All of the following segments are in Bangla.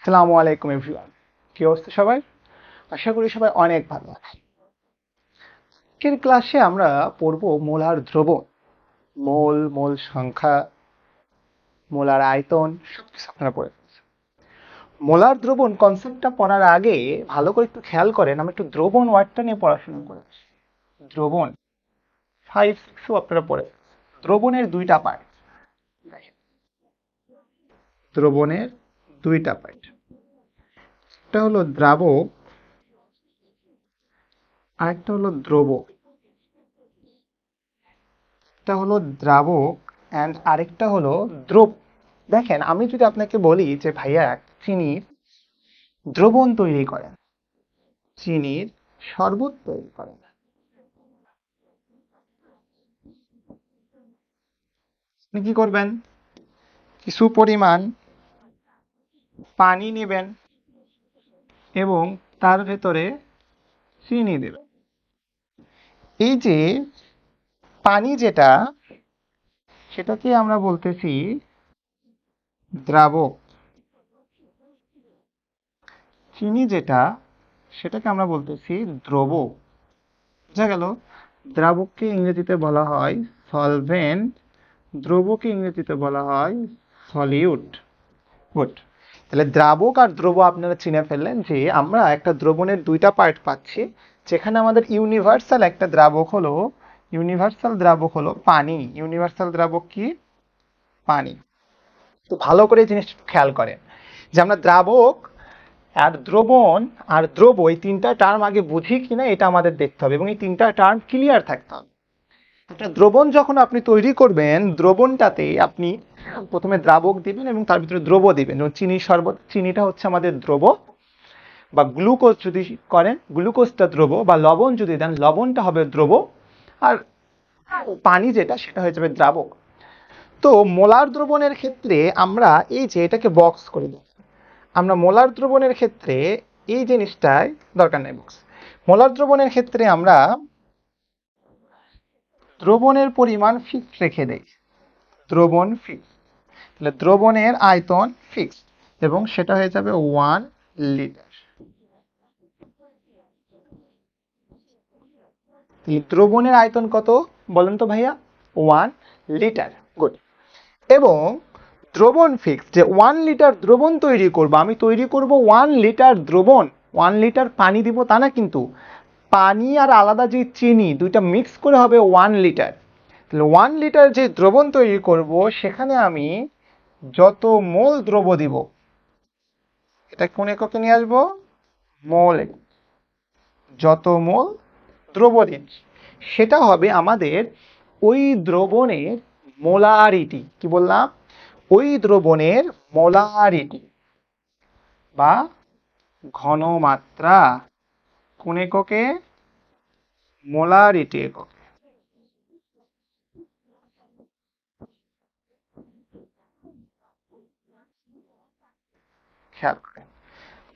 আসসালামু আলাইকুম এভরিওয়ান। কি অবস্থা সবাই? আশা করি সবাই অনেক ভালো আছে। আজকের ক্লাসে আমরা পড়ব মোলার দ্রবণ। মোল সংখ্যা, মোলার আয়তন সবকিছু আপনারা পড়ে ফেলছেন। মোলার দ্রবণ কনসেপ্টটা পড়ার আগে ভালো করে একটু খেয়াল করেন, আমি একটু দ্রবণ ওয়ার্ডটা নিয়ে পড়াশোনা করেছি। দ্রবণ 5-6ও আপনারা পড়ে ফেলছেন। দ্রবণের দুইটা পার্ট। দ্রবণের দুইটা পার্ট, একটা হলো দ্রাবক, আরেকটা হলো দ্রবক। একটা হলো দ্রাবক অ্যান্ড আরেকটা হলো দ্রব। দেখেন, আমি যদি আপনাকে বলি যে ভাইয়া চিনির দ্রবণ তৈরি করেন, চিনির শরবত তৈরি করেন, আপনি কি করবেন? কিছু পরিমাণ পানি নেবেন এবং তার ভেতরে চিনি দেবেন। এই যে পানি যেটা, সেটাকে আমরা বলতেছি দ্রাবক। চিনি যেটা, সেটাকে আমরা বলতেছি দ্রব। বোঝা গেল? দ্রাবককে ইংরেজিতে বলা হয় সলভেন্ট, দ্রবকে ইংরেজিতে বলা হয় সলিউট। গুড। তাহলে দ্রাবক আর দ্রব আপনারা চিনে ফেললেন যে আমরা একটা দ্রবণের দুইটা পার্ট পাচ্ছি, যেখানে আমাদের ইউনিভার্সাল দ্রাবক হলো পানি। ইউনিভার্সাল দ্রাবক কি? পানি। তো ভালো করে এই জিনিসটা খেয়াল করেন যে আমরা দ্রাবক আর দ্রবণ আর দ্রব, এই তিনটা টার্ম আগে বুঝি কিনা এটা আমাদের দেখতে হবে এবং এই তিনটা টার্ম ক্লিয়ার থাকতে হবে। একটা দ্রবণ যখন আপনি তৈরি করবেন, দ্রবণটাতে আপনি প্রথমে দ্রাবক দিবেন এবং তার ভিতরে দ্রব দিবেন। যেমন চিনির শরবত, চিনিটা হচ্ছে আমাদের দ্রব, বা গ্লুকোজ যদি করেন গ্লুকোজটা দ্রব, বা লবণ যদি দেন লবণটা হবে দ্রব, আর পানি যেটা সেটা হয়ে যাবে দ্রাবক। তো মোলার দ্রবণের ক্ষেত্রে আমরা এই যে এটাকে বক্স করে দিই, আমরা মোলার দ্রবণের ক্ষেত্রে এই জিনিসটাই দরকার নেই বক্স। মোলার দ্রবণের ক্ষেত্রে আমরা দ্রবণের পরিমাণ ফিক্সড রেখে দেই। দ্রবণ ফিক্সড, তাহলে দ্রবণের আয়তন ফিক্সড এবং সেটা হয়ে যাবে 1 লিটার। দ্রবণের আয়তন কত বলেন তো ভাইয়া? 1 লিটার। গুড। এবং দ্রবণ ফিক্সড, যে 1 লিটার দ্রবণ তৈরি করব, আমি তৈরি করব 1 লিটার দ্রবণ। 1 লিটার পানি দিব তা না, কিন্তু পানি আর আলাদা যে চিনি দুইটা মিক্স করে হবে 1 লিটার। তাহলে 1 লিটার যে দ্রবণ তৈরি করব, সেখানে আমি যত মোল দ্রব দিব, এটা কোন এককে নিয়ে আসবো? মোল। যত মোল দ্রব দিচ্ছি সেটা হবে আমাদের ওই দ্রবণের মোলারিটি। কি বললাম? ওই দ্রবণের মোলারিটি বা ঘনমাত্রা। কোন এককে? মোলারিটি এককে। খেয়াল করেন,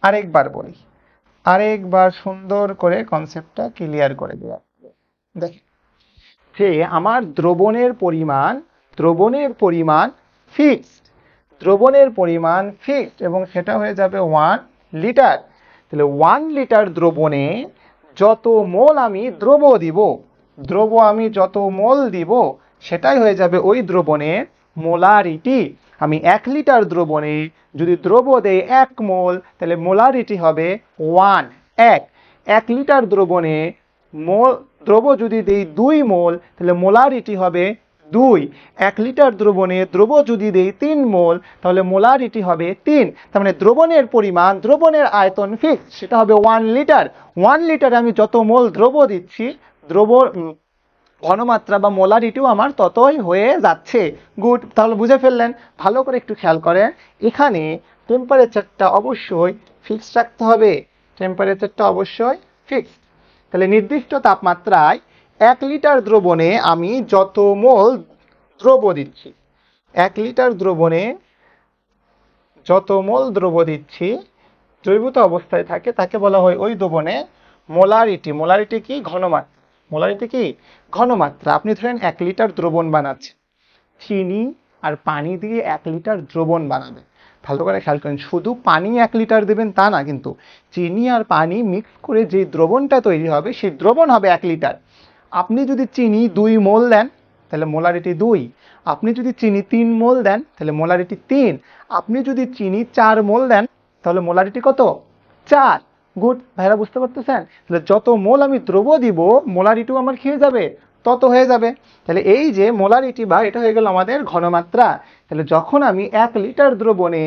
আরেকবার বলি, আরেকবার সুন্দর করে কনসেপ্টটা ক্লিয়ার করে দেওয়া। দেখেন যে আমার দ্রবণের পরিমাণ ফিক্সড, দ্রবণের পরিমাণ ফিক্সড এবং সেটা হয়ে যাবে 1 লিটার। তাহলে 1 লিটার দ্রবণে যত মোল আমি যত মোল দিব সেটাই হয়ে যাবে ওই দ্রবণের মোলারিটি। আমি 1 লিটার দ্রবণে যদি দ্রব দেই 1 মোল, তাহলে মোলারিটি হবে 1। 1 লিটার দ্রবণে দ্রব যদি দেই 2 মোল, তাহলে মোলারিটি হবে 2। 1 লিটার দ্রবণে দ্রব যদি দেই 3 মোল, তাহলে মোলারিটি হবে 3। তার মানে দ্রবণের আয়তন ফিক্স, সেটা হবে 1 লিটার। 1 লিটারে আমি যত মোল দ্রব দিচ্ছি, দ্রব ঘনমাত্রা বা মোলারিটিও আমার ততই হয়ে যাচ্ছে। গুড। তাহলে বুঝে ফেললেন? ভালো করে একটু খেয়াল করেন, এখানে টেম্পারেচারটা অবশ্যই ফিক্সড রাখতে হবে। টেম্পারেচারটা অবশ্যই ফিক্সড। তাহলে নির্দিষ্ট তাপমাত্রায় 1 লিটার দ্রবণে আমি যত মোল দ্রব দিচ্ছি, 1 লিটার দ্রবণে যত মোল দ্রব দিচ্ছি দ্রবীভূত অবস্থায় থাকে, তাকে বলা হয় ওই দ্রবণে মোলারিটি। মোলারিটি কি? ঘনমাত্রা। মোলারিটি কি? ঘনমাত্রা। আপনি ধরেন 1 লিটার দ্রবণ বানাচ্ছেন, চিনি আর পানি দিয়ে 1 লিটার দ্রবণ বানাবে। ভালো করে খেয়াল করেন, শুধু পানি 1 লিটার দেবেন তা না, কিন্তু চিনি আর পানি মিক্স করে যে দ্রবণটা তৈরি হবে সেই দ্রবণ হবে 1 লিটার। আপনি যদি চিনি 2 মোল দেন তাহলে মোলারিটি 2, আপনি যদি চিনি 3 মোল দেন তাহলে মোলারিটি 3, আপনি যদি চিনি 4 মোল দেন তাহলে মোলারিটি কত? 4। গুড ভাইরা, বুঝতে পারতেছেন? তাহলে যত মোল আমি দ্রব্য দিব মোলারিটিও আমার কি হয়ে যাবে? তত হয়ে যাবে। তাহলে এই যে মোলারিটি বা এটা হয়ে গেল আমাদের ঘনমাত্রা। তাহলে যখন আমি 1 লিটার দ্রবণে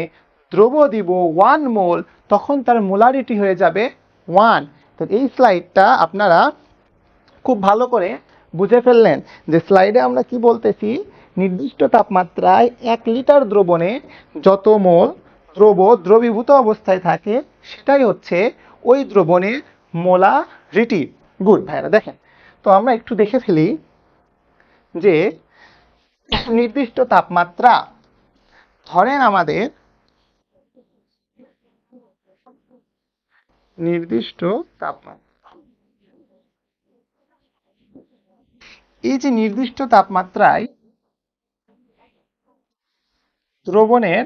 দ্রব্য দিব 1 মোল, তখন তার মোলারিটি হয়ে যাবে 1। তো এই স্লাইডটা আপনারা খুব ভালো করে বুঝে ফেললেন যে স্লাইডে আমরা কি বলতেছি, নির্দিষ্ট তাপমাত্রায় 1 লিটার দ্রবণে যত মোল দ্রবীভূত অবস্থায় থাকে সেটাই হচ্ছে ওই দ্রবণের মোলারিটি। গুড ভাইরা, দেখেন তো আমরা একটু দেখে ফেলি যে নির্দিষ্ট তাপমাত্রা, ধরেন আমাদের নির্দিষ্ট তাপমাত্রা, এই যে নির্দিষ্ট তাপমাত্রায় দ্রবণের,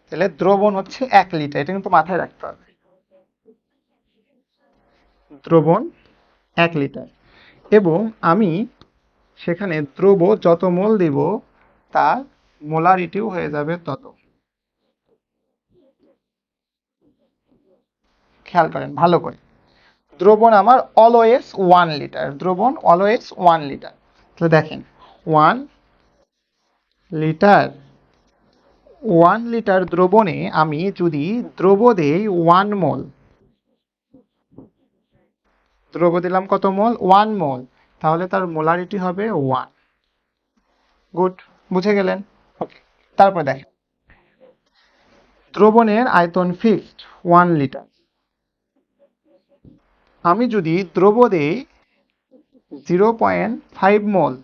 তাহলে দ্রবণ হচ্ছে 1 লিটার, এটা কিন্তু মাথায় রাখতে হবে। দ্রবণ 1 লিটার এবং আমি সেখানে দ্রব্য যত মোল দিব তার মোলারিটিও হয়ে যাবে তত। খেয়াল করেন ভালো করে, দ্রবণ আমার অলওয়েজ 1 লিটার, দ্রবণ অলওয়েজ 1 লিটার। তাহলে দেখেন 1 লিটার, 1 লিটার দ্রবণে আমি যদি দ্রব্য দেই 1 মোল, দ্রব্য দিলাম কত মোল? 1 মোল, তাহলে তার মোলারিটি হবে 1। গুড, বুঝে গেলেন? ওকে, তারপর দেখেন দ্রবণের আয়তন ফিক্সড 1 লিটার, আমি যদি দ্রব্য দেই 0.5 মোল,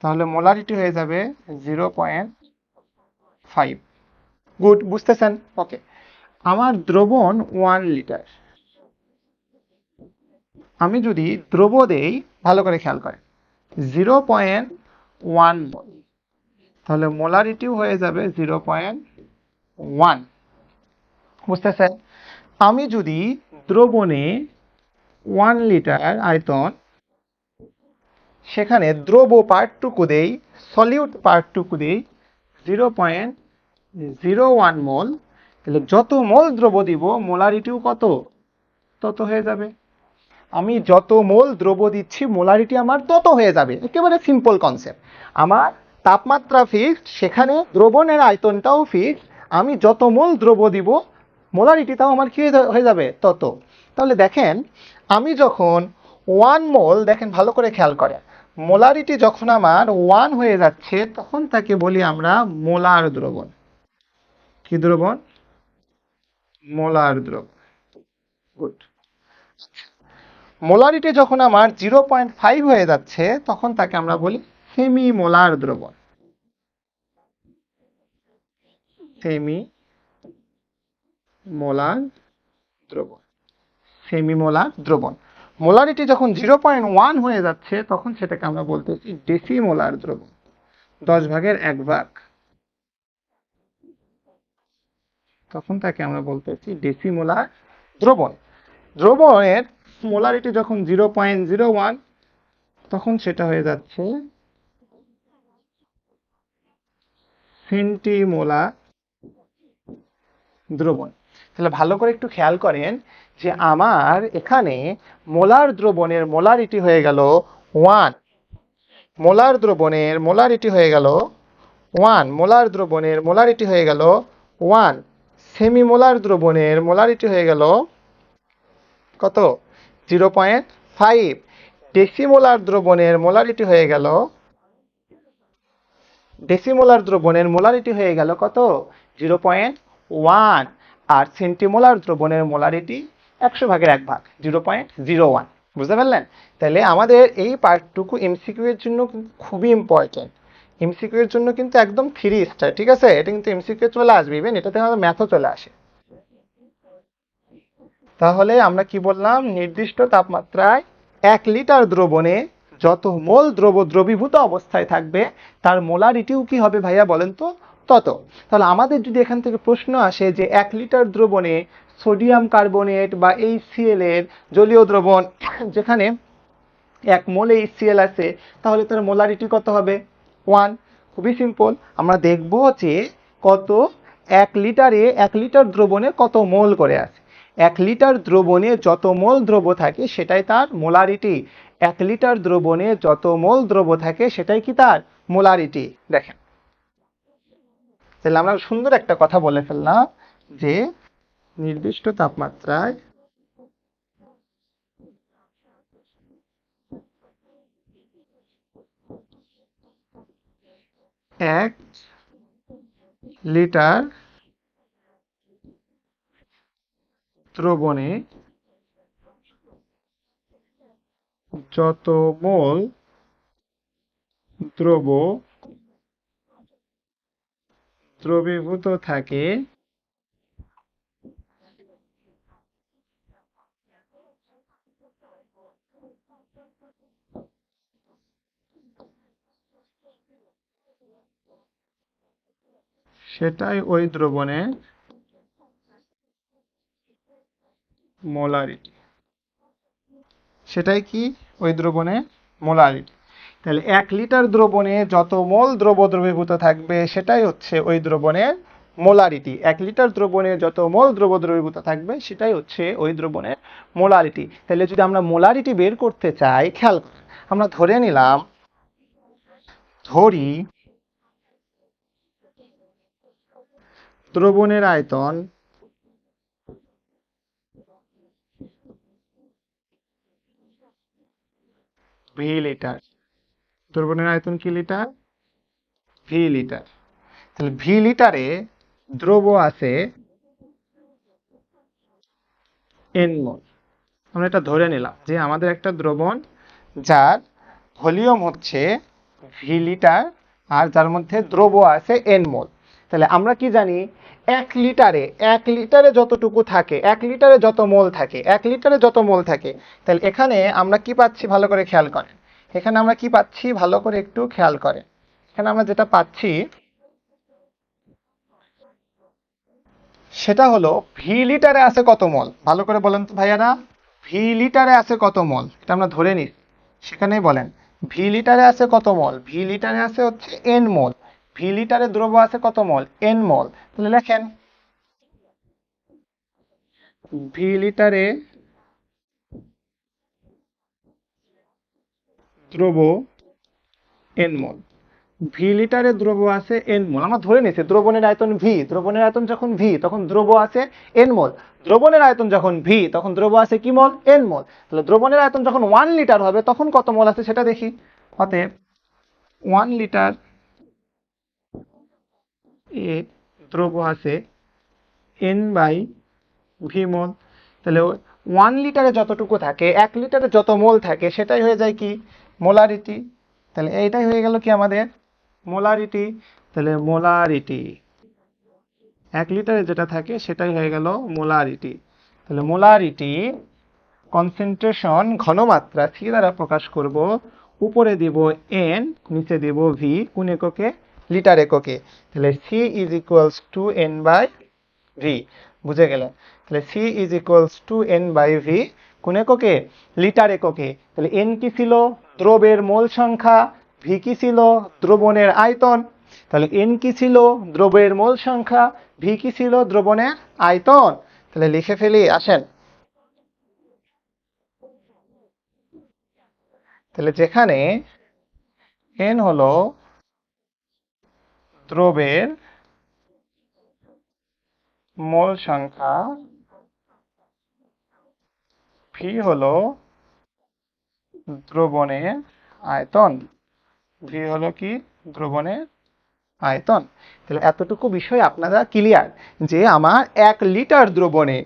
তাহলে মোলারিটি হয়ে যাবে 0.5। গুড, বুঝতেছেন? ওকে, আমার দ্রবণ 1 লিটার, আমি যদি দ্রব্য দেই, ভালো করে খেয়াল করেন, 0.1 মোল, তাহলে মোলারিটিও হয়ে যাবে 0.1। বুঝতেছেন? আমি যদি দ্রবণে 1 লিটার আয়তন, সেখানে দ্রব্য পার্টটুকু দেই, সলিউট পার্টটুকু দেই 0.01 মোল, তাহলে যত মোল দ্রব্য দিব মোলারিটিও কত? তত হয়ে যাবে। আমি যত মোল দ্রব্য দিচ্ছি মোলারিটি আমার তত হয়ে যাবে। একেবারে সিম্পল কনসেপ্ট। আমার তাপমাত্রা ফিক্সড, সেখানে দ্রবণের আয়তনটাও ফিক্সড, আমি যত মোল দ্রব্য দিব মোলারিটিটাও আমার কি হয়ে যাবে? তত। তাহলে দেখেন আমি যখন 1 মোল, দেখেন ভালো করে খেয়াল করেন, মোলারিটি যখন আমার 1 হয়ে যাচ্ছে তখন তাকে বলি আমরা মোলার দ্রবণ। কি দ্রবণ? মোলার দ্রবণ। গুড। মোলারিটি যখন আমার 0.5 হয়ে যাচ্ছে তখন তাকে আমরা বলি সেমি মোলার দ্রবণ। সেমি মোলার দ্রবণ, সেমি মোলার দ্রবণ। মোলারিটি যখন 0.1 হয়ে যাচ্ছে তখন সেটাকে আমরা বলতেছি ডেসিমোলার দ্রবণ, 10 ভাগের 1 ভাগ, তখন তাকে আমরা বলতেছি ডেসিমোলার দ্রবণ। দ্রবণের মোলারিটি যখন 0.01 তখন সেটা হয়ে যাচ্ছে সেন্টিমোলার দ্রবণ। তাহলে ভালো করে একটু খেয়াল করেন যে আমার এখানে মোলার দ্রবণের মোলারিটি হয়ে গেল 1, মোলার দ্রবণের মোলারিটি হয়ে গেল 1, মোলার দ্রবণের মোলারিটি হয়ে গেল 1, সেমি মোলার দ্রবণের মোলারিটি হয়ে গেল কত? 0.5, ডেসিমোলার দ্রবণের মোলারিটি হয়ে গেল, ডেসিমোলার দ্রবণের মোলারিটি হয়ে গেল কত? 0.1, আর সেন্টিমোলার দ্রবণের মোলারিটি 100 ভাগের 1 ভাগ, 0.01। বুঝতে পারলেন? তাহলে আমাদের এই পার্টটুকু এমসিকিউ এর জন্য খুবই ইম্পর্টেন্ট। এমসিকিউ এর জন্য কিন্তু একদম 3 স্টার, ঠিক আছে? এটা কিন্তু এমসিকিউ চলে আসবে, ইভেন এটাতে আমাদের ম্যাথও চলে আসে। তাহলে আমরা কি বললাম? নির্দিষ্ট তাপমাত্রায় 1 লিটার দ্রবণে যত মোল দ্রব্য দ্রবীভূত অবস্থায় থাকবে তার মোলারিটিও কি হবে ভাইয়া বলেন তো তত। তাহলে আমাদের যদি এখান থেকে প্রশ্ন আসে যে 1 লিটার দ্রবণে সোডিয়াম কার্বনেট বা HCl এর জলীয় দ্রবণ যেখানে 1 মোল HCl আছে, তাহলে তার মোলারিটি কত হবে 1। খুবই সিম্পল, আমরা দেখব যে কত 1 লিটার দ্রবণে কত মোল করে আছে। 1 লিটার দ্রবণে যত মোল দ্রব্য থাকে সেটাই তার মোলারিটি। 1 লিটার দ্রবণে যত মোল দ্রব্য থাকে সেটাই কি তার মোলারিটি। দেখেন, তাহলে আমরা সুন্দর একটা কথা বলে ফেললাম যে নির্দিষ্ট তাপমাত্রায় 1 লিটার দ্রবণে যত মোল দ্রব্য দ্রবীভূত থাকে সেটাই ওই দ্রবণের মোলারিটি। সেটাই কি ওই দ্রবণের মোলারিটি। তাহলে 1 লিটার দ্রবণে যত মোল দ্রব্য দ্রবীভূত থাকবে সেটাই হচ্ছে ওই দ্রবণের মোলারিটি। 1 লিটার দ্রবণে যত মোল দ্রব্য দ্রবীভূত থাকবে সেটাই হচ্ছে ওই দ্রবণের মোলারিটি। তাহলে যদি আমরা মোলারিটি বের করতে চাই, খেয়াল আমরা ধরে নিলাম, ধরি দ্রবণের আয়তন ভি লিটার। দ্রবণের আয়তন কি লিটার? V litre. তাহলে ভি লিটারে দ্রব্য আছে এন মোল। আমরা এটা ধরে নিলাম যে আমাদের একটা দ্রবণ যার ভলিউম হচ্ছে ভি লিটার আর যার মধ্যে দ্রব্য আছে এন মোল। তাহলে আমরা কি জানি, 1 লিটারে যতটুকু থাকে, 1 লিটারে যত মোল থাকে, 1 লিটারে যত মোল থাকে, তাহলে এখানে আমরা কি পাচ্ছি ভালো করে খেয়াল করেন। এখানে আমরা কি পাচ্ছি ভালো করে একটু খেয়াল করেন। এখানে আমরা যেটা পাচ্ছি সেটা হলো ভি লিটারে আছে কত মোল, ভালো করে বলেন তো ভাইয়ারা। ভি লিটারে আছে কত মোল, এটা আমরা ধরে নিই, সেখানেই বলেন ভি লিটারে আছে কত মোল। ভি লিটারে আছে হচ্ছে এন মোল। ভি লিটারে দ্রব্য আছে কত মোল, এন মোল। তাহলে লেখেন ভি লিটারে দ্রব্য এন মোল। ভি লিটারে দ্রব্য আছে এন মোল। আমরা ধরে নিয়েছি দ্রবণের আয়তন ভি, দ্রবণের আয়তন যখন ভি তখন দ্রব্য আছে এন মোল। দ্রবণের আয়তন যখন ভি তখন দ্রব্য আছে কি মোল, এন মোল। তাহলে দ্রবণের আয়তন যখন 1 লিটার হবে তখন কত মোল আছে সেটা দেখি। অতএব 1 লিটার এ দ্রব্য আছে এন বাই ভি মোল। তাহলে 1 লিটারে যতটুকু থাকে, 1 লিটারে যত মোল থাকে সেটাই হয়ে যায় কি মোলারিটি। তাহলে এইটাই হয়ে গেল কি আমাদের মোলারিটি। তাহলে মোলারিটি 1 লিটারে যেটা থাকে সেটাই হয়ে গেল মোলারিটি। তাহলে মোলারিটি কনসেন্ট্রেশন ঘনমাত্রা সি দ্বারা প্রকাশ করব। উপরে দিব এন, নিচে দিব ভি, কোন এককে লিটার এককে। তাহলে C is equals to N by V. বুঝে গেলেন? তাহলে C is equals to N by V, কোন এককে লিটার এককে। তাহলে এন কি ছিল দ্রবের মোল সংখ্যা, ভি কি ছিল দ্রবণের আয়তন। তাহলে এন কি ছিল দ্রবের মোল সংখ্যা, ভি কি ছিল দ্রবণের আয়তন। তাহলে লিখে ফেলি, আসেন। তাহলে যেখানে এন হলো দ্রবের মোল সংখ্যা, ভি হলো দ্রবণের আয়তন। ভি হলো কি দ্রবণের আয়তন। তাহলে এতটুকু বিষয় আপনারা ক্লিয়ার যে আমার 1 লিটার দ্রবণে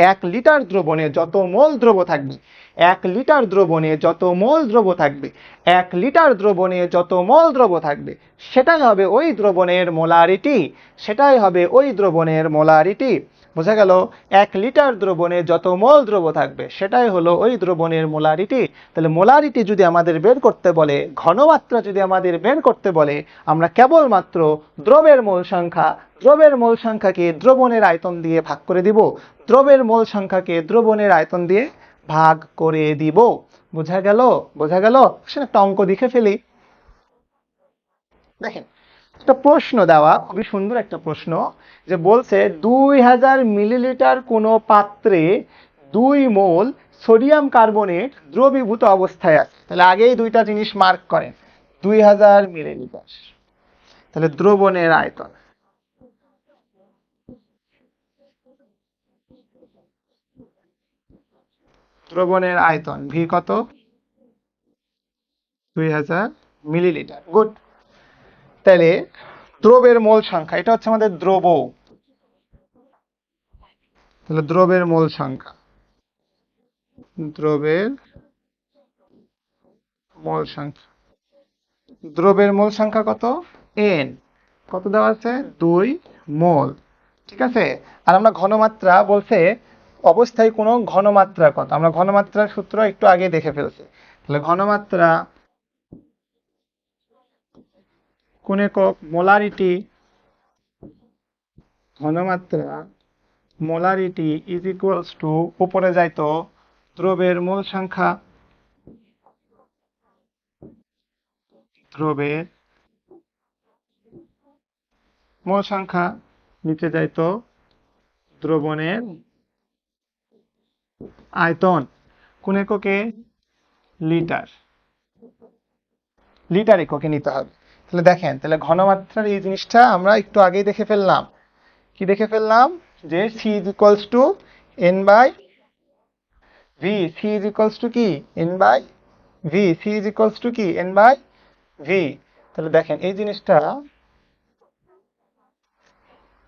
1 লিটার দ্রবণে যত মোল দ্রব্য থাকবে, 1 লিটার দ্রবণে যত মোল দ্রব্য থাকবে, 1 লিটার দ্রবণে যত মোল দ্রব্য থাকবে সেটাই হবে ওই দ্রবণের মোলারিটি। সেটাই হবে ওই দ্রবণের মোলারিটি। বোঝা গেল? 1 লিটার দ্রবণে যত মোল দ্রব্য থাকবে সেটাই হলো ওই দ্রবণের মোলারিটি। তাহলে মোলারিটি যদি আমাদের বের করতে বলে, ঘনমাত্রা যদি আমাদের বের করতে বলে, আমরা কেবলমাত্র দ্রবের মোল সংখ্যাকে দ্রবণের আয়তন দিয়ে ভাগ করে দিব। দ্রবের মোল সংখ্যাকে দ্রবণের আয়তন দিয়ে ভাগ করে দিব। বোঝা গেল? বোঝা গেল? সেটা একটা অঙ্ক দেখে ফেলি। দেখেন, একটা প্রশ্ন দেওয়া, খুবই সুন্দর একটা প্রশ্ন, যে বলছে 2000 মিলিলিটার কোনো পাত্রে 2 মোল সোডিয়াম কার্বনেট দ্রবীভূত অবস্থায় আছে। তাহলে আগেই দুইটা জিনিস মার্ক করেন। 2000 মিলিলিটার, তাহলে দ্রবণের আয়তন, দ্রবণের আয়তন ভি কত? 2000 মিলিলিটার। গুড। তাহলে দ্রবের মোল সংখ্যা, এটা হচ্ছে আমাদের দ্রব, তাহলে দ্রবের মোল সংখ্যা, দ্রবের মোল সংখ্যা, দ্রবের মোল সংখ্যা কত? এন। কত দেওয়া আছে? 2 মোল। ঠিক আছে। আর আমরা ঘনমাত্রা বলছে অবস্থায় কোনো ঘনমাত্রা কত, আমরা ঘনমাত্রার সূত্র একটু আগে দেখে ফেলছি। তাহলে ঘনমাত্রা কোন একক? মোলারিটি। ঘনমাত্রা মোলারিটি ইজ ইকুয়ালস টু, উপরে যাইতো দ্রবের মোল সংখ্যা, দ্রবের মোল সংখ্যা, নিচে যাইতো দ্রবণের আয়তন। কোন এককে? লিটার। লিটার এককে নিতে হবে। তাহলে দেখেন, তাহলে ঘনমাত্রার এই জিনিসটা আমরা একটু আগেই দেখে ফেললাম। কি দেখে ফেললাম? যে C is equals to N by V. C is equals to কি? N by V. C is equals to কি? N by V. তাহলে দেখেন, এই জিনিসটা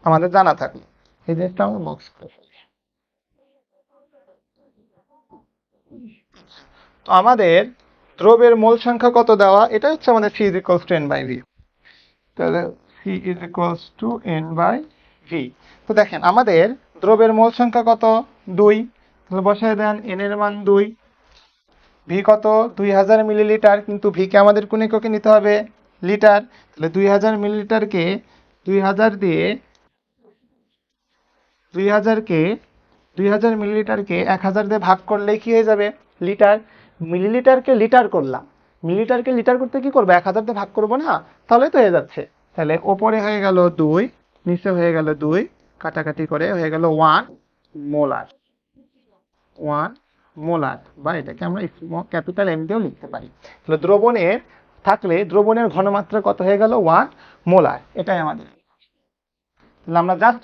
আমাদের জানা থাকলো, এই জিনিসটা আমরা বক্স করে ফেলি। তো আমাদের দ্রবের মোল সংখ্যা কত দেওয়া? এটা হচ্ছে আমাদের C is equals to N by V. তাহলে C is equals to N by V. তো দেখেন, আমাদের দ্রবের মোল সংখ্যা কত? 2। তাহলে বসায় দেন এন এর মান 2। ভি কত? 2000 মিলিলিটার, কিন্তু ভি কে আমাদের কোন এককে নিতে হবে? লিটার। তাহলে 2000 মিলিলিটারকে 2000 দিয়ে 2000কে 2000 মিলিলিটারকে 1000 দিয়ে ভাগ করলেই কি হয়ে যাবে? লিটার। মিলিলিটারকে লিটার করলাম, মিলিলিটারকে লিটার করতে কি করবো? 1000 দিয়ে ভাগ করবো না? তাহলে তো হয়ে যাচ্ছে। তাহলে ওপরে হয়ে গেল 2, নিচে হয়ে গেল 2, কাটাকাটি করে হয়ে গেল 1 মোলার। 1 মোলার, বা এটাকে আমরা ক্যাপিটাল এম দিয়েও লিখতে পারি। তাহলে দ্রবণের থাকলে দ্রবণের ঘনমাত্রা কত হয়ে গেল? 1 মোলার। এটাই আমাদের। তাহলে আমরা জাস্ট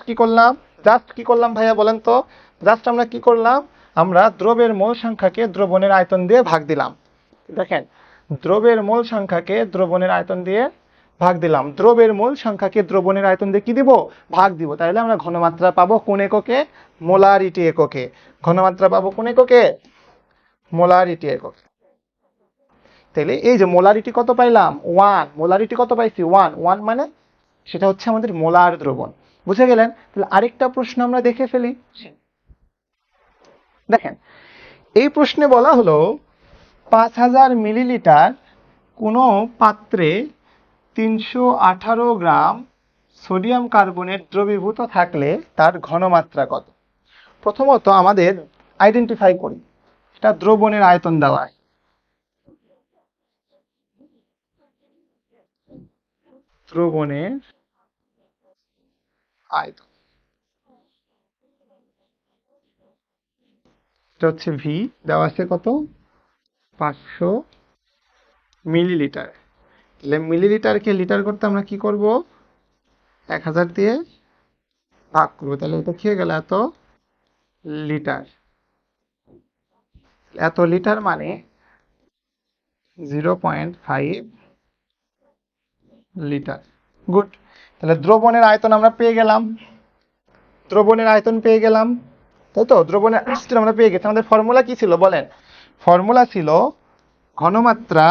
কি করলাম ভাইয়া বলেন তো? জাস্ট আমরা কি করলাম? আমরা দ্রবের মোল সংখ্যাকে দ্রবণের আয়তন দিয়ে ভাগ দিলাম। দেখেন, দ্রবের মোল সংখ্যাকে দ্রবণের আয়তন দিয়ে ভাগ দিলাম। দ্রবের মোল সংখ্যাকে দ্রবণের আয়তন দিয়ে কি দিব? ভাগ দিব। তাহলে আমরা ঘনমাত্রা পাবো কোন এককে? মোলারিটি এককে। ঘনমাত্রা পাবো কোন এককে? মোলারিটি এককে। তাহলে এই যে মোলারিটি কত পাইলাম? 1। মোলারিটি কত পাইছি? 1। 1 মানে সেটা হচ্ছে আমাদের মোলার দ্রবণ। বুঝে গেলেন? তাহলে আরেকটা প্রশ্ন আমরা দেখে ফেলি। দেখেন, এই প্রশ্নে বলা হলো 5000 মিলিলিটার কোনো পাত্রে 318 গ্রাম সোডিয়াম কার্বনেট দ্রবীভূত থাকলে তার ঘনমাত্রা কত? প্রথমত আমাদের আইডেন্টিফাই করি, এটা দ্রবণের আয়তন দেওয়া আছে। দ্রবণের আয়তন, এটা হচ্ছে ভি, দেওয়া আছে কত? 500 মিলিলিটার। তাহলে মিলিলিটারকে লিটার করতে আমরা কি করব? 1000 দিয়ে ভাগ করবো। তাহলে এটা কি হয়ে গেল? এত লিটার। এত লিটার মানে 0.5 লিটার। গুড। তাহলে দ্রবণের আয়তন আমরা পেয়ে গেলাম, দ্রবণের আয়তন পেয়ে গেলাম, তাই তো? দ্রবণের আয়তন আমরা পেয়ে গেছি। আমাদের ফর্মুলা কি ছিল বলেন? ফর্মুলা ছিল ঘনমাত্রা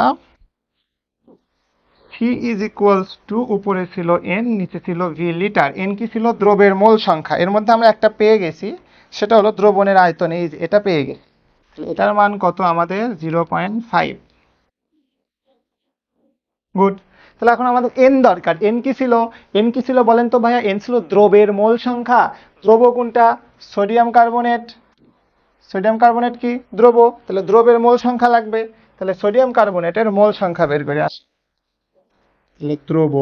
ভি ইজ ইকুয়ালস টু, উপরে ছিল এন, নিচে ছিল ভি লিটার। এন কি ছিল? দ্রবের মোল সংখ্যা। এর মধ্যে আমরা একটা পেয়ে গেছি, সেটা হলো দ্রবণের আয়তন। এই যে এটা পেয়ে গেছি, এটার মান কত আমাদের? 0.5। গুড। তাহলে এখন আমাদের এন দরকার। এন কি ছিল? এন কি ছিল বলেন তো ভাইয়া? এন ছিল দ্রবের মোল সংখ্যা। দ্রব কোনটা? Sodium carbonate. সোডিয়াম কার্বনেট কি? দ্রব। তাহলে দ্রবের মোল সংখ্যা লাগবে। তাহলে সোডিয়াম কার্বনেটের মোল সংখ্যা বের করে আসি। তাহলে দ্রব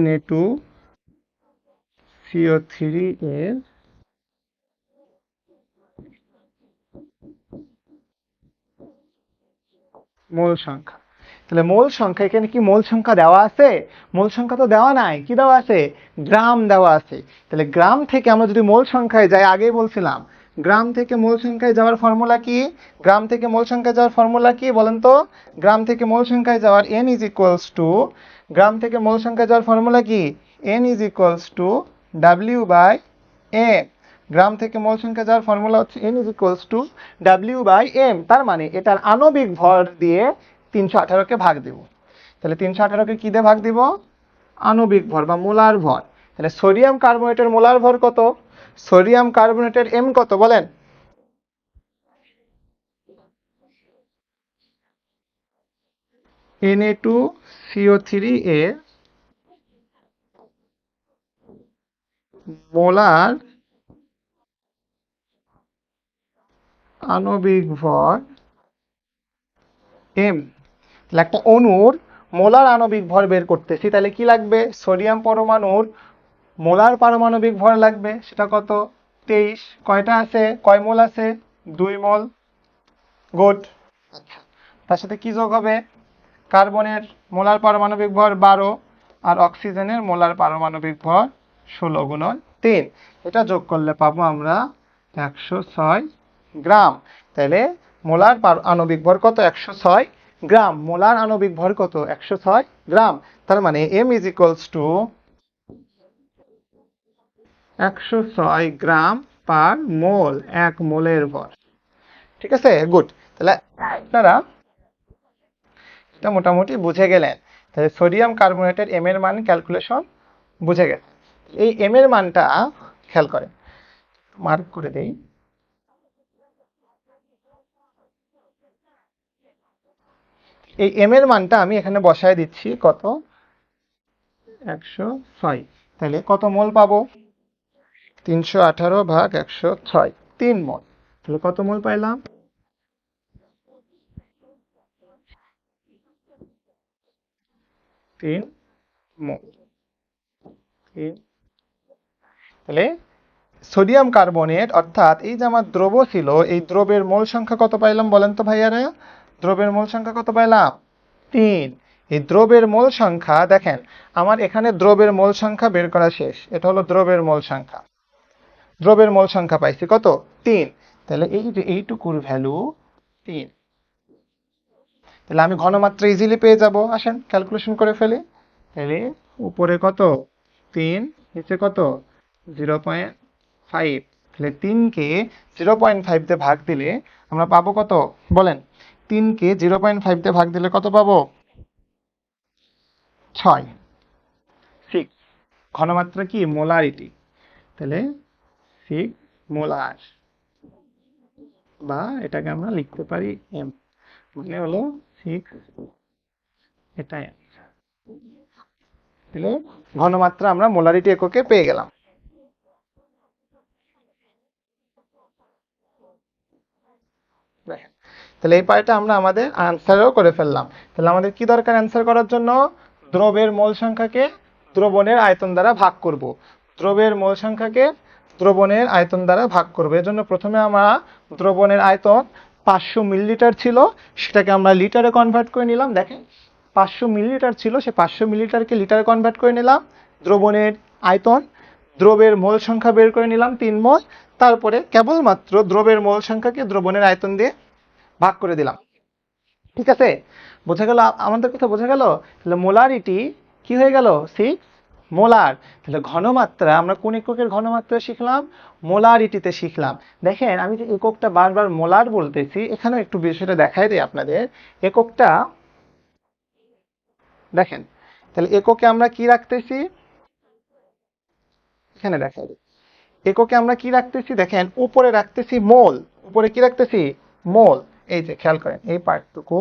Na2CO3 এর মোল সংখ্যা। তাহলে মোল সংখ্যা, এখানে কি মোল সংখ্যা দেওয়া আছে? মোল সংখ্যা তো দেওয়া নাই। কি দেওয়া আছে? গ্রাম দেওয়া আছে। তাহলে গ্রাম থেকে আমরা যদি মোল সংখ্যায় যাই, আগেই বলছিলাম গ্রাম থেকে মোল সংখ্যায় যাওয়ার ফর্মুলা কি? গ্রাম থেকে মোল সংখ্যায় যাওয়ার ফর্মুলা কি বলেন তো? গ্রাম থেকে মোল সংখ্যায় যাওয়ার n ইজ ইকুয়ালস টু, গ্রাম থেকে মোল সংখ্যায় যাওয়ার ফর্মুলা কি? n is equals two W/m। গ্রাম থেকে মোল সংখ্যা যাওয়ার ফর্মুলা হচ্ছে n is equals two W/m। তার মানে এটার আণবিক ভর দিয়ে 318কে ভাগ দেব। তাহলে 318কে কি দিয়ে ভাগ দিব? আণবিক ভর বা মোলার ভর। তাহলে সোডিয়াম কার্বনেটের মোলার ভর কত? সোডিয়াম কার্বনেটের m কত বলেন? Na2CO3 এর মোলার আণবিক ভর m। তাহলে একটা অণুর মোলার আণবিক ভর বের করতেছি, তাহলে কি লাগবে? সোডিয়াম পরমাণুর মোলার পারমাণবিক ভর লাগবে। সেটা কত? 23। কয়টা আছে? কয় মোল আছে? 2 মোল। গুড। আচ্ছা, তার সাথে কি যোগ হবে? কার্বনের মোলার পারমাণবিক ভর 12 আর অক্সিজেনের মোলার পারমাণবিক ভর 16 গুণন 3। এটা যোগ করলে পাবো আমরা 106 গ্রাম। তাহলে মোলার আণবিক ভর কত? 106 গ্রাম। মোলার আণবিক ভর কত? 106 গ্রাম। তার মানে m ইজ ইকুয়ালস টু 106 গ্রাম পার মোল, এক মোলের ভর। ঠিক আছে, গুড। তাহলে আপনারা এটা মোটামুটি বুঝে গেলেন। তাহলে সোডিয়াম কার্বনেটের এম এর মান ক্যালকুলেশন বুঝে গেলেন। এই এম এর মানটা খেয়াল করেন, মার্ক করে দেই। এই এম এর মানটা আমি এখানে বসায় দিচ্ছি কত? 106। তাহলে কত মোল পাবো? 318/106, 3 মোল। তাহলে কত মোল পাইলাম? 3 মোল। 3। তাহলে সোডিয়াম কার্বনেট, অর্থাৎ এই যে আমার দ্রব ছিল, এই দ্রবের মোল সংখ্যা কত পাইলাম বলেন তো ভাইয়ারা? দ্রবের মোল সংখ্যা কত পাইলাম? 3। এই দ্রবের মোল সংখ্যা দেখেন, আমার এখানে দ্রবের মোল সংখ্যা বের করা শেষ। এটা হলো দ্রবের মোল সংখ্যা। দ্রবের মোল সংখ্যা পাইছি কত? 3। তাহলে এই যে এইটুকুর ভ্যালু 3। তাহলে আমি ঘনমাত্রা ইজিলি পেয়ে যাব। আসেন ক্যালকুলেশন করে ফেলি। তাহলে উপরে কত? 3, নিচে কত? 0.5। তাহলে 3কে 0.5 দিয়ে ভাগ দিলে আমরা পাবো কত বলেন? 3কে 0.5 দিয়ে ভাগ দিলে কত পাবো? 6। 6। ঘনমাত্রা কি? মোলারিটি। তাহলে 6 মোলার, বা এটাকে আমরা লিখতে পারি m, মানে হলো 6। এটাই তাহলে ঘনমাত্রা আমরা মোলারিটি এককে পেয়ে গেলাম। দেখেন, তাহলে এই পার্টটা আমরা আমাদের আনসারও করে ফেললাম। তাহলে আমাদের কি দরকার অ্যান্সার করার জন্য? দ্রবের মোল সংখ্যাকে দ্রবণের আয়তন দ্বারা ভাগ করব। দ্রবের মোল সংখ্যাকে দ্রবণের আয়তন দ্বারা ভাগ করব। এজন্য প্রথমে আমরা দ্রবণের আয়তন 500 মিলিলিটার ছিল, সেটাকে আমরা লিটারে কনভার্ট করে নিলাম। দেখেন 500 মিলিলিটার ছিল, সে 500 মিলিলিটারকে লিটারে কনভার্ট করে নিলাম। দ্রবণের আয়তন, দ্রবের মোল সংখ্যা বের করে নিলাম 3 মোল। তারপরে কেবলমাত্র দ্রবের মোল সংখ্যাকে দ্রবণের আয়তন দিয়ে ভাগ করে দিলাম। ঠিক আছে, বোঝা গেল? আমাদের কথা বোঝা গেল? তাহলে মোলারিটি কি হয়ে গেল? 6 মোলার। তাহলে ঘনমাত্রা আমরা কোন এককের ঘনমাত্রা শিখলাম? মোলারিটিতে শিখলাম। দেখেন আমি যে এককটা বারবার মোলার বলতেছি, এখানেও একটু বিষয়টা দেখাই দিই আপনাদের। এককটা দেখেন, তাহলে এককে আমরা কি রাখতেছি, এখানে দেখাই দিই। এককে আমরা কি রাখতেছি, দেখেন উপরে রাখতেছি মোল, উপরে কি রাখতেছি, মোল। এই যে খেয়াল করেন এই পার্টটুকু,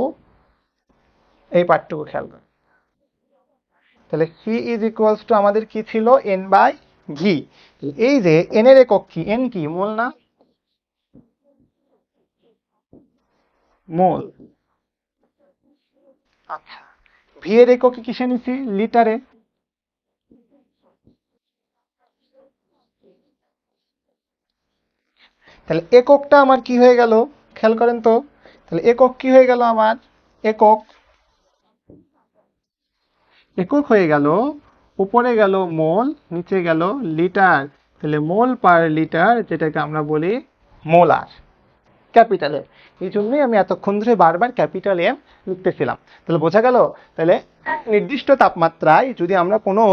এই পার্টটুকু খেয়াল করেন। তাহলে সি ইজ ইকুয়ালস টু আমাদের কি ছিল, এন বাই ভি। এই যে এন এর একক কি, এন কি মোল না, মোল। আচ্ছা, ভি এর একক কিসে নিছি, লিটারে। তাহলে এককটা আমার কি হয়ে গেল, খেয়াল করেন তো। তাহলে একক কি হয়ে গেল আমার, একক, একক হয়ে গেল, উপরে গেল মোল, নিচে গেল লিটার। তাহলে মোল পার লিটার, যেটাকে আমরা বলি মোলার, ক্যাপিটাল এম। এই জন্যই আমি এতক্ষণ ধরে বারবার ক্যাপিটাল এম লিখতেছিলাম। তাহলে বোঝা গেল। তাহলে নির্দিষ্ট তাপমাত্রায় যদি আমরা কোনো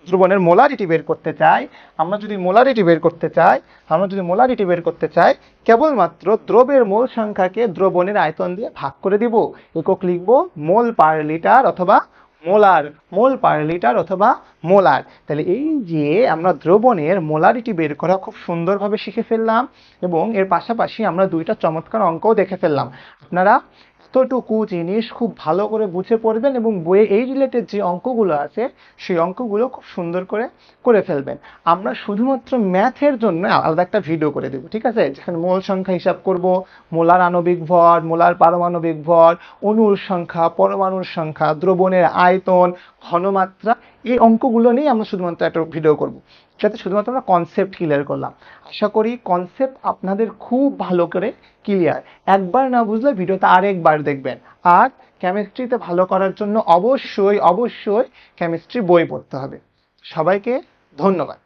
দ্রবণের মোলারিটি বের করতে চাই, কেবলমাত্র দ্রবের মোল সংখ্যাকে দ্রবণের আয়তন দিয়ে ভাগ করে দিব। একক লিখব মোল পার লিটার অথবা মোলার, মোল পার লিটার অথবা মোলার। তাহলে এই যে আমরা দ্রবণের মোলারিটি বের করা খুব সুন্দরভাবে শিখে ফেললাম, এবং এর পাশাপাশি আমরা দুইটা চমৎকার অঙ্কও দেখে ফেললাম। আপনারা এতটুকু জিনিস খুব ভালো করে বুঝে পড়বেন এবং বইয়ে এই রিলেটেড যে অঙ্কগুলো আছে সেই অঙ্কগুলো খুব সুন্দর করে করে ফেলবেন। আমরা শুধুমাত্র ম্যাথের জন্য আলাদা একটা ভিডিও করে দেবো, ঠিক আছে, যেখানে মোল সংখ্যা হিসাব করব, মোলার আণবিক ভর, মোলার পারমাণবিক ভর, অণুর সংখ্যা, পরমাণুর সংখ্যা, দ্রবণের আয়তন, ঘনমাত্রা, এই অঙ্কগুলো নিয়ে আমরা শুধুমাত্র একটা ভিডিও করব, যাতে শুধুমাত্র আমরা কনসেপ্ট ক্লিয়ার করলাম। আশা করি কনসেপ্ট আপনাদের খুব ভালো করে ক্লিয়ার। একবার না বুঝলে ভিডিওতে আরেকবার দেখবেন। আর কেমিস্ট্রিতে ভালো করার জন্য অবশ্যই অবশ্যই কেমিস্ট্রি বই পড়তে হবে। সবাইকে ধন্যবাদ।